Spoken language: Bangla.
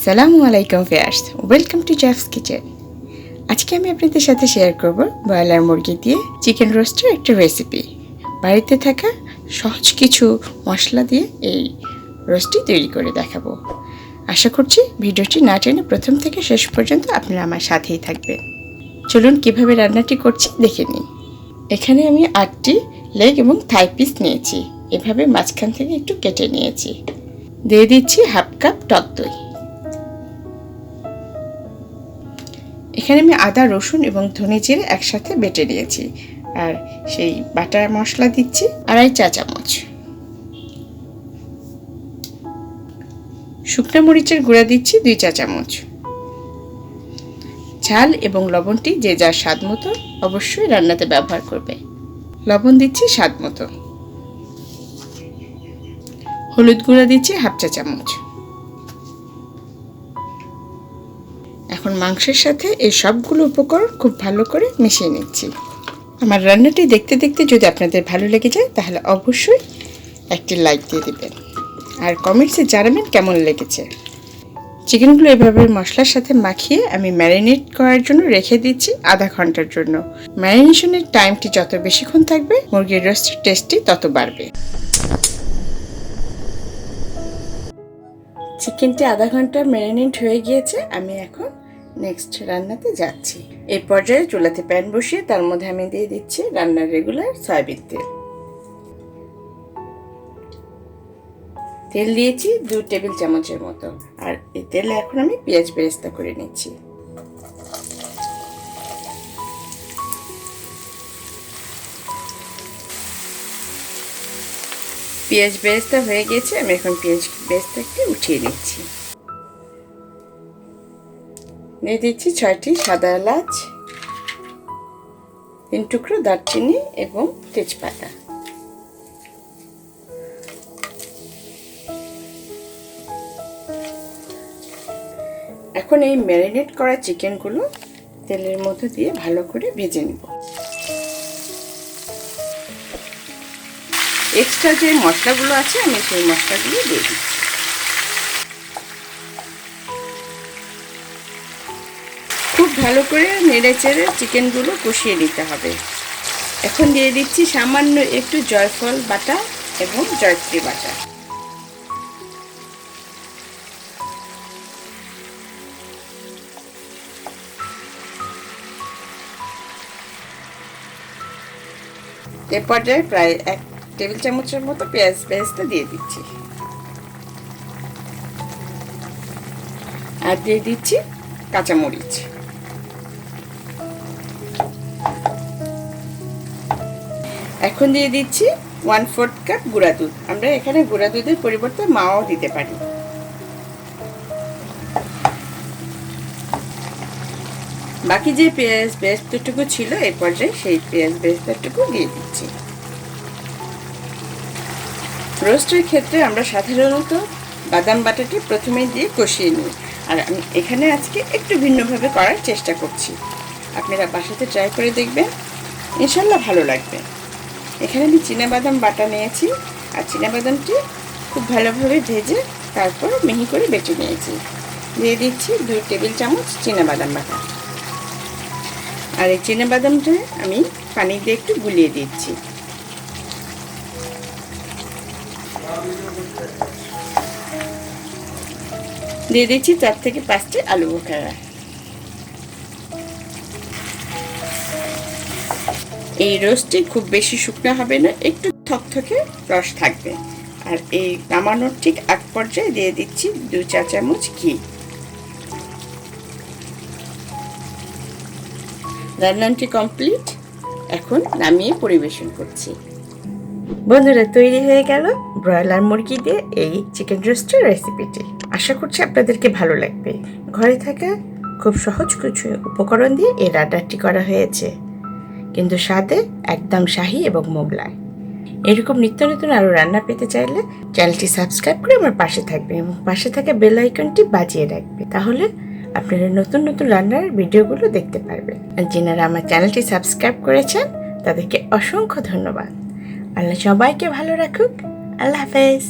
আসসালামু আলাইকুম ভিউয়ার্স, ওয়েলকাম টু জেফস কিচেন। আজকে আমি আপনাদের সাথে শেয়ার করব ব্রয়লার মুরগি দিয়ে চিকেন রোস্টের একটা রেসিপি। বাড়িতে থাকা সহজ কিছু মশলা দিয়ে এই রোস্টটি তৈরি করে দেখাবো। আশা করছি ভিডিওটি না টেনে প্রথম থেকে শেষ পর্যন্ত আপনারা আমার সাথেই থাকবেন। চলুন কিভাবে রান্নাটি করছি দেখে নিই। এখানে আমি 8টি লেগ এবং থাই পিস নিয়েছি, এভাবে মাঝখান থেকে একটু কেটে নিয়েছি। দিয়ে দিচ্ছি হাফ কাপ টক দই। এখানে আমি আদা, রসুন এবং ধনে জিরে একসাথে বেটে নিয়েছি, আর সেই বাটার মশলা দিচ্ছি 2.5 চা চামচ। শুকনো মরিচের গুঁড়া দিচ্ছি 2 চা চামচ। ঝাল এবং লবণটি যে যার স্বাদ মতো অবশ্যই রান্নাতে ব্যবহার করবে। লবণ দিচ্ছি স্বাদ মতো। হলুদ গুঁড়া দিচ্ছি হাফ চা চামচ। এখন মাংসের সাথে এই সবগুলো উপকরণ খুব ভালো করে মিশিয়ে নিচ্ছি। আমার রান্নাটি দেখতে দেখতে যদি আপনাদের ভালো লেগে যায় তাহলে অবশ্যই একটি লাইক দিয়ে দেবেন, আর কমেন্টসে জানাবেন কেমন লেগেছে। চিকেনগুলো এভাবে মশলার সাথে মাখিয়ে আমি ম্যারিনেট করার জন্য রেখে দিচ্ছি আধা ঘন্টার জন্য। ম্যারিনেশনের টাইমটি যত বেশিক্ষণ থাকবে মুরগির রোস্টের টেস্টটি তত বাড়বে। চিকেনটি আধা ঘন্টা ম্যারিনেট হয়ে গিয়েছে, আমি এখন নেক্সট রান্নাতে যাচ্ছি। এই পর্যায়ে চুলাতে প্যান বসিয়ে তার মধ্যে আমি দিয়ে দিচ্ছি রান্নার রেগুলার সয়াবিন তেল। তেল দিয়েছি 2 টেবিল চামচের মতো, আর এই তেলে এখন আমি পেঁয়াজ বেরেস্তা করে নিচ্ছি। পেঁয়াজ বেরেস্তা হয়ে গেছে, আমি এখন পেঁয়াজ বেরেস্তাকে উঠিয়ে নিচ্ছি। দিয়ে দিচ্ছি 6টি সাদা এলাচ, 3 টুকরো দারচিনি এবং তেজপাতা। এখন এই ম্যারিনেট করা চিকেনগুলো তেলের মধ্যে দিয়ে ভালো করে ভেজে নেব। এক্সট্রা যে মশলাগুলো আছে আমি সেই মশলাগুলো দিয়ে দিচ্ছি। খুব ভালো করে নেড়ে চেড়ে চিকেনগুলো কষিয়ে নিতে হবে। এখন দিয়ে দিচ্ছি সামান্য একটু জয়ফল বাটা এবং জয়ত্রী বাটা। এ পর্যায়ে প্রায় 1 টেবিল চামচের মতো পেঁয়াজ বেরেস্তা দিয়ে দিচ্ছি, আর দিয়ে দিচ্ছি কাঁচামরিচ। এখন দিয়ে দিচ্ছি 1/4 কাপ গুঁড়া দুধ। আমরা এখানে গুঁড়া দুধের পরিবর্তে মাও দিতে পারি। বাকি যে পেঁয়াজ বেরেস্তাটুকু ছিল এই পর্যায়ে সেই পেঁয়াজ বেরেস্তাটুকু দিয়ে দিচ্ছি। রোস্টের ক্ষেত্রে আমরা সাধারণত বাদাম বাটাটি প্রথমে দিয়ে কষিয়ে নিই, আর আমি এখানে আজকে একটু ভিন্নভাবে করার চেষ্টা করছি। আপনারা বাসাতে ট্রাই করে দেখবেন, ইনশাল্লাহ ভালো লাগবে। এখানে আমি চীনাবাদাম বাটা নিয়েছি, আর চীনাবাদামটি খুব ভালোভাবে ভেজে তারপর মিহি করে বেটে নিয়েছি। দিয়ে দিচ্ছি 2 টেবিল চামচ চীনাবাদাম বাটা, আর এই চীনাবাদামটা আমি পানি দিয়ে একটু গুলিয়ে দিচ্ছি। দিয়ে দিচ্ছি 4 থেকে 5টি আলু বোখারা। এই রোস্টটি খুব বেশি শুকনো হবে না, একটু থকথকে রস থাকবে। আর এই নামানোর ঠিক আগ পর্যায়ে দিয়ে দিচ্ছি 2 চা চামচ ঘি। রান্নাটি কমপ্লিট, এখন নামিয়ে পরিবেশন করছি। বন্ধুরা, তৈরি হয়ে গেল ব্রয়লার মুরগি দিয়ে এই চিকেন রোস্টের রেসিপিটি। আশা করছি আপনাদেরকে ভালো লাগবে। ঘরে থাকা খুব সহজ কিছু উপকরণ দিয়ে এই রান্নাটি করা হয়েছে, কিন্তু স্বাদে একদম শাহী এবং মোগলাই। এরকম নিত্য নতুন আরও রান্না পেতে চাইলে চ্যানেলটি সাবস্ক্রাইব করে আমার পাশে থাকবেন এবং পাশে থাকা বেল আইকনটি বাজিয়ে রাখবেন, তাহলে আপনারা নতুন নতুন রান্নার ভিডিওগুলো দেখতে পারবেন। আর যারা আমার চ্যানেলটি সাবস্ক্রাইব করেছেন তাদেরকে অসংখ্য ধন্যবাদ। আল্লাহ সবাইকে ভালো রাখুক। আল্লাহ হাফেজ।